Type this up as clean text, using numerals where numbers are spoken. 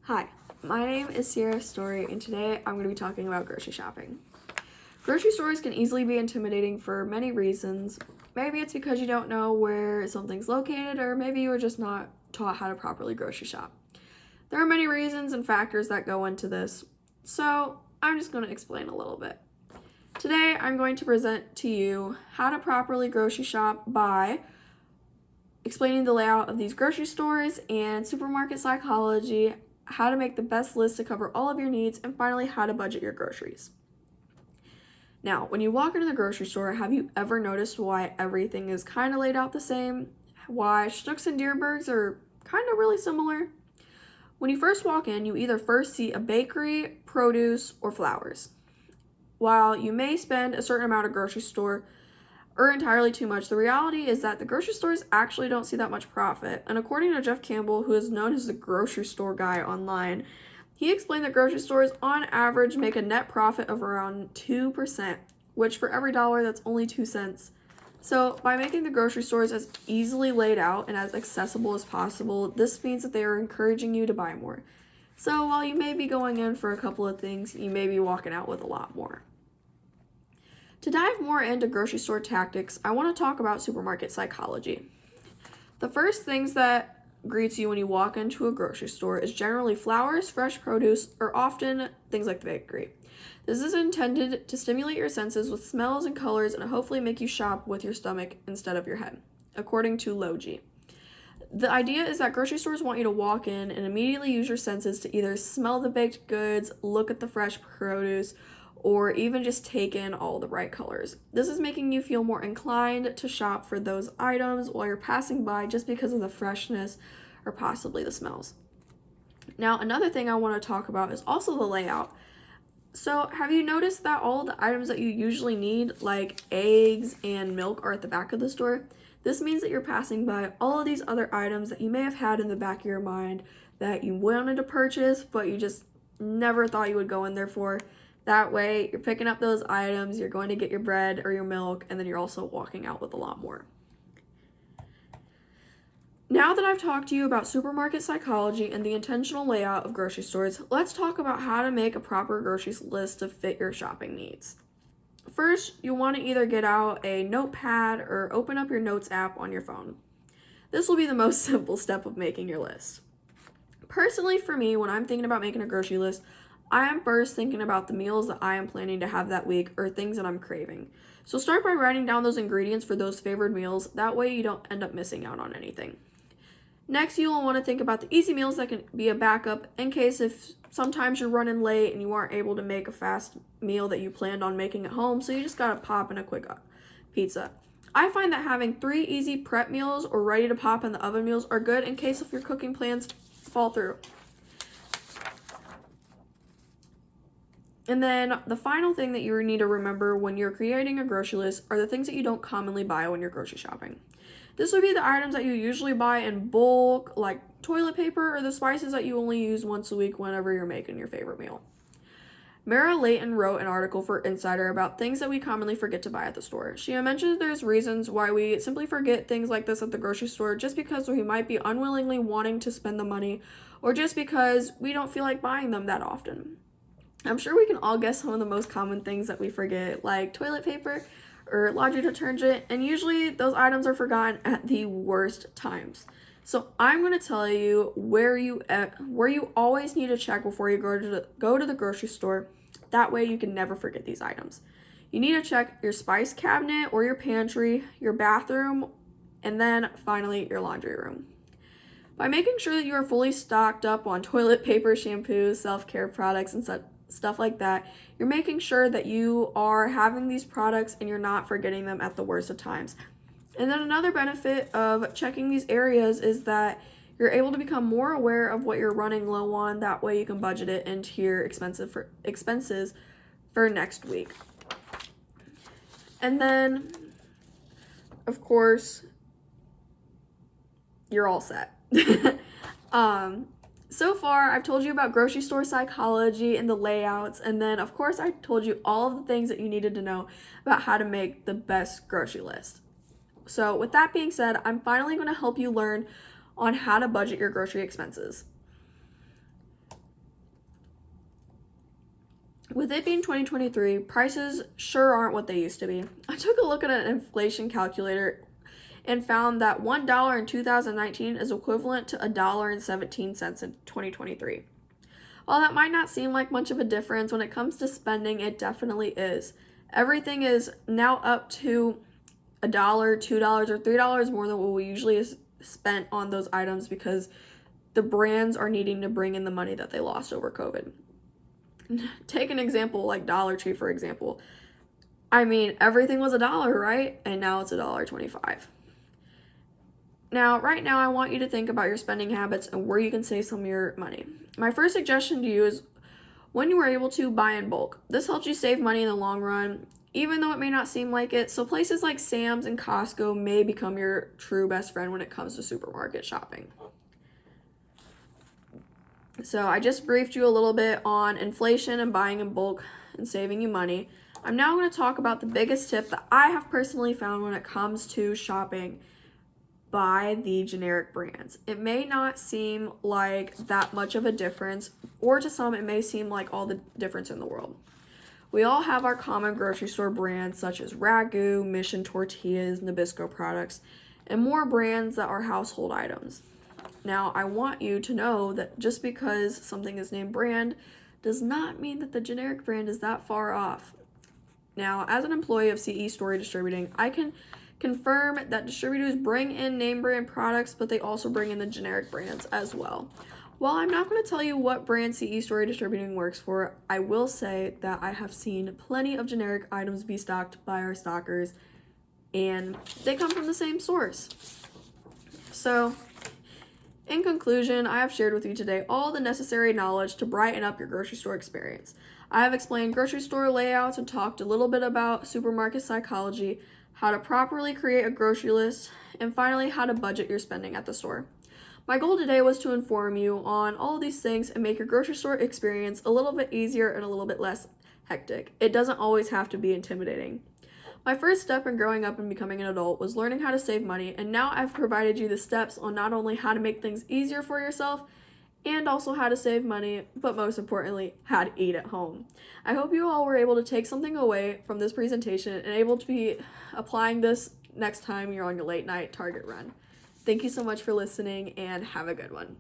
Hi, my name is Sierra Story, and today I'm going to be talking about grocery shopping. Grocery stores can easily be intimidating for many reasons. Maybe it's because you don't know where something's located, or maybe you were just not taught how to properly grocery shop. There are many reasons and factors that go into this, so I'm just going to explain a little bit. Today, I'm going to present to you how to properly grocery shop by explaining the layout of these grocery stores and supermarket psychology, how to make the best list to cover all of your needs, and finally, how to budget your groceries. Now, when you walk into the grocery store, have you ever noticed why everything is kind of laid out the same? Why Schnucks and Dierbergs are kind of really similar? When you first walk in, you either first see a bakery, produce, or flowers. While you may spend a certain amount of grocery store or entirely too much, the reality is that the grocery stores actually don't see that much profit. And according to Jeff Campbell, who is known as the grocery store guy online, he explained that grocery stores on average make a net profit of around 2%, which for every dollar, that's only 2 cents. So by making the grocery stores as easily laid out and as accessible as possible, this means that they are encouraging you to buy more. So while you may be going in for a couple of things, you may be walking out with a lot more. To dive more into grocery store tactics, I want to talk about supermarket psychology. The first things that greets you when you walk into a grocery store is generally flowers, fresh produce, or often things like the bakery. This is intended to stimulate your senses with smells and colors and hopefully make you shop with your stomach instead of your head, according to Logi. The idea is that grocery stores want you to walk in and immediately use your senses to either smell the baked goods, look at the fresh produce, or even just take in all the bright colors. This is making you feel more inclined to shop for those items while you're passing by just because of the freshness or possibly the smells. Now, another thing I want to talk about is also the layout. So, have you noticed that all the items that you usually need, like eggs and milk, are at the back of the store? This means that you're passing by all of these other items that you may have had in the back of your mind that you wanted to purchase, but you just never thought you would go in there for. That way, you're picking up those items, you're going to get your bread or your milk, and then you're also walking out with a lot more. Now that I've talked to you about supermarket psychology and the intentional layout of grocery stores, let's talk about how to make a proper grocery list to fit your shopping needs. First, you'll want to either get out a notepad or open up your notes app on your phone. This will be the most simple step of making your list. Personally, for me, when I'm thinking about making a grocery list, I am first thinking about the meals that I am planning to have that week or things that I'm craving. So start by writing down those ingredients for those favored meals. That way you don't end up missing out on anything. Next, you'll want to think about the easy meals that can be a backup in case if sometimes you're running late and you aren't able to make a fast meal that you planned on making at home, so you just gotta pop in a quick pizza. I find that having 3 easy prep meals or ready to pop in the oven meals are good in case if your cooking plans fall through. And then the final thing that you need to remember when you're creating a grocery list are the things that you don't commonly buy when you're grocery shopping. This would be the items that you usually buy in bulk, like toilet paper, or the spices that you only use once a week whenever you're making your favorite meal. Mara Layton wrote an article for Insider about things that we commonly forget to buy at the store. She mentioned there's reasons why we simply forget things like this at the grocery store just because we might be unwillingly wanting to spend the money or just because we don't feel like buying them that often. I'm sure we can all guess some of the most common things that we forget, like toilet paper or laundry detergent, and usually those items are forgotten at the worst times. So I'm going to tell you where you always need to check before you go to the grocery store. That way you can never forget these items. You need to check your spice cabinet or your pantry, your bathroom, and then finally your laundry room. By making sure that you are fully stocked up on toilet paper, shampoo, self-care products, and stuff like that, you're making sure that you are having these products and you're not forgetting them at the worst of times. And then another benefit of checking these areas is that you're able to become more aware of what you're running low on. That way you can budget it into your expenses for next week. And then, of course, you're all set. So far, I've told you about grocery store psychology and the layouts, and then, of course, I told you all of the things that you needed to know about how to make the best grocery list. So, with that being said, I'm finally going to help you learn on how to budget your grocery expenses. With it being 2023, prices sure aren't what they used to be. I took a look at an inflation calculator and found that $1 in 2019 is equivalent to $1.17 in 2023. While that might not seem like much of a difference, when it comes to spending, it definitely is. Everything is now up to $1, $2, or $3 more than what we usually spent on those items because the brands are needing to bring in the money that they lost over COVID. Take an example like Dollar Tree, for example. I mean, everything was $1, right? And now it's $1.25. Now, right now, I want you to think about your spending habits and where you can save some of your money. My first suggestion to you is when you are able to buy in bulk. This helps you save money in the long run, even though it may not seem like it. So places like Sam's and Costco may become your true best friend when it comes to supermarket shopping. So I just briefed you a little bit on inflation and buying in bulk and saving you money. I'm now going to talk about the biggest tip that I have personally found when it comes to shopping by the generic brands. It may not seem like that much of a difference, or to some it may seem like all the difference in the world. We all have our common grocery store brands such as Ragu, Mission Tortillas, Nabisco products, and more brands that are household items. Now, I want you to know that just because something is named brand does not mean that the generic brand is that far off. Now, as an employee of CE Story Distributing, I can confirm that distributors bring in name brand products, but they also bring in the generic brands as well. While I'm not going to tell you what brand CE Story Distributing works for, I will say that I have seen plenty of generic items be stocked by our stockers, and they come from the same source. So, in conclusion, I have shared with you today all the necessary knowledge to brighten up your grocery store experience. I have explained grocery store layouts and talked a little bit about supermarket psychology, how to properly create a grocery list, and finally, how to budget your spending at the store. My goal today was to inform you on all of these things and make your grocery store experience a little bit easier and a little bit less hectic. It doesn't always have to be intimidating. My first step in growing up and becoming an adult was learning how to save money, and now I've provided you the steps on not only how to make things easier for yourself, and also how to save money, but most importantly, how to eat at home. I hope you all were able to take something away from this presentation and able to be applying this next time you're on your late night Target run. Thank you so much for listening, and have a good one.